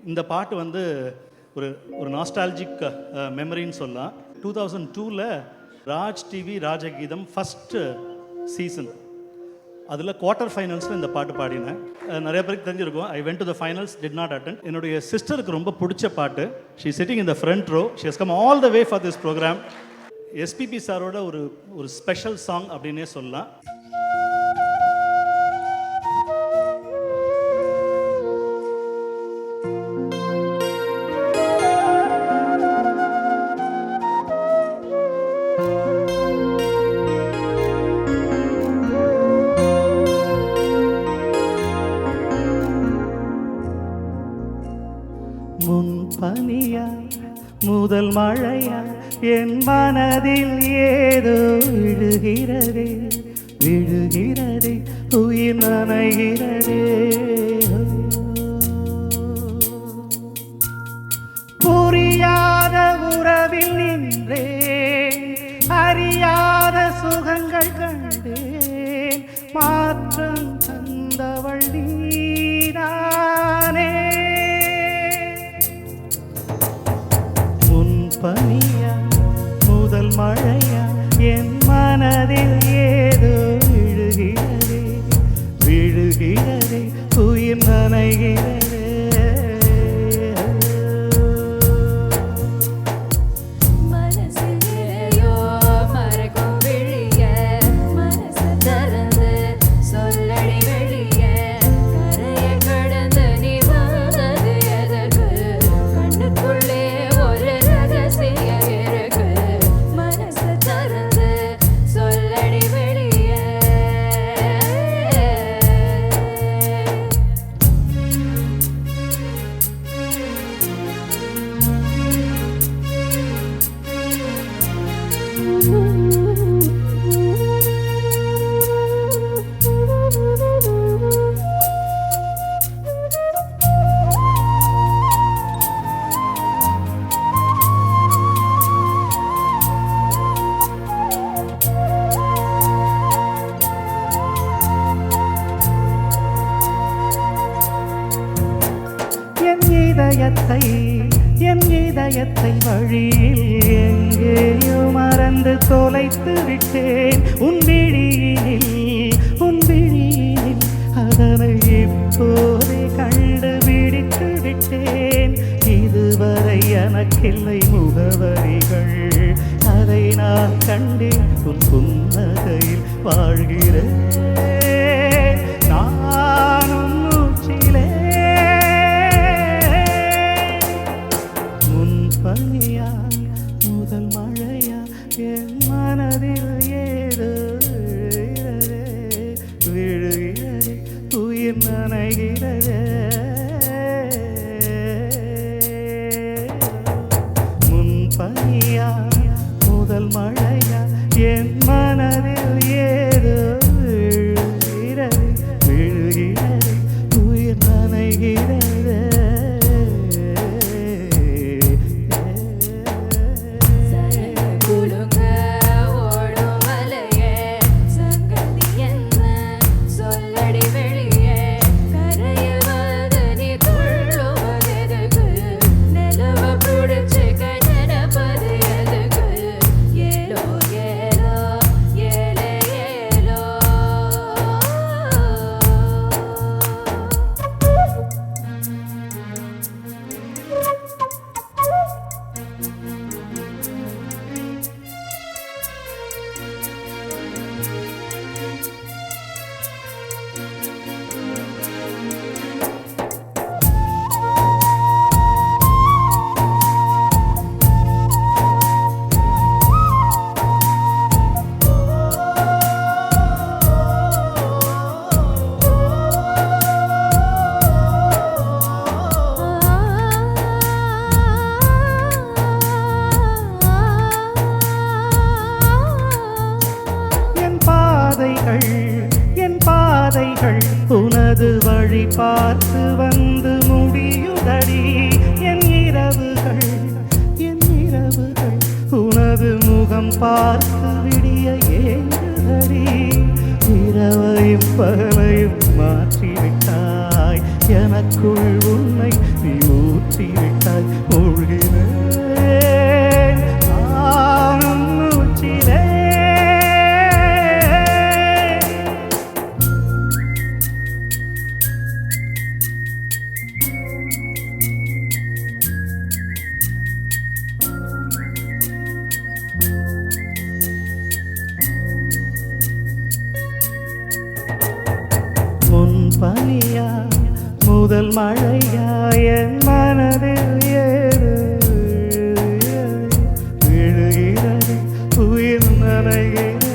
இந்த பாட்டு வந்து ஒரு ஒரு நாஸ்டாலஜிக் மெமரின்னு சொல்லலாம். 2002ல் Raj TV Rajageetham first season அதில் குவார்ட்டர் ஃபைனல்ஸில் இந்த பாட்டு பாடினேன். நிறைய பேருக்கு தெரிஞ்சிருக்கும். I went to the finals, did not attend. என்னுடைய சிஸ்டருக்கு ரொம்ப பிடிச்ச பாட்டு. She sitting in the front row. She has come all the way for this program. SPB சாரோட ஒரு ஸ்பெஷல் சாங் அப்படின்னே சொல்லலாம். முன்பனியா முதல் மழையா என் மனதில் ஏதோ விழுகிறதே விழுகிறதே உயிர் நனைகிறதே. புரியாத உறவில் நின்றேன், அறியாத சுகங்கள் கண்டேன், மாற்றம் தந்தவள் நீதானே. பனியா முதல் மழையா என் மனதில் ஏதோ விழுகிறதே விழுகிறதே உயிர் நனைகிறதே. என் இதயத்தை வழியில் எங்கேயோ மறந்து தொலைத்து விட்டேன். உன் விழியினில் அதனை இப்போதே கண்டுபிடித்து விட்டேன். இதுவரை எனக்கில்லை முகவரிகள், அதை நான் கண்டேன் உன் புன்னகையில் வாழ்கிறேன். நானும் மூச்சிலே பனியா முதல் மழையா என் மனதில் ஏதோ விழுகிறதே உயிர் நனைகிறதே. முன் பனியா முதல் மழையா என் மனதில் ஏதோ விழுகிறதே விழுகிறதே உயிர் நனைகிறதே. என் பாதைகள் உனது வழி பார்த்து வந்து முடியுதடி. என் இரவுகள் உனது முகம் பார்த்து விடிய ஏங்குதடி. இரவையும் பகலையும் மாற்றிவிட்டாய், எனக்குள் உன்னை நீ பனியா முதல் மழையா என் மனதில் ஏறு விழுகிறது உயிர் நனைகிறது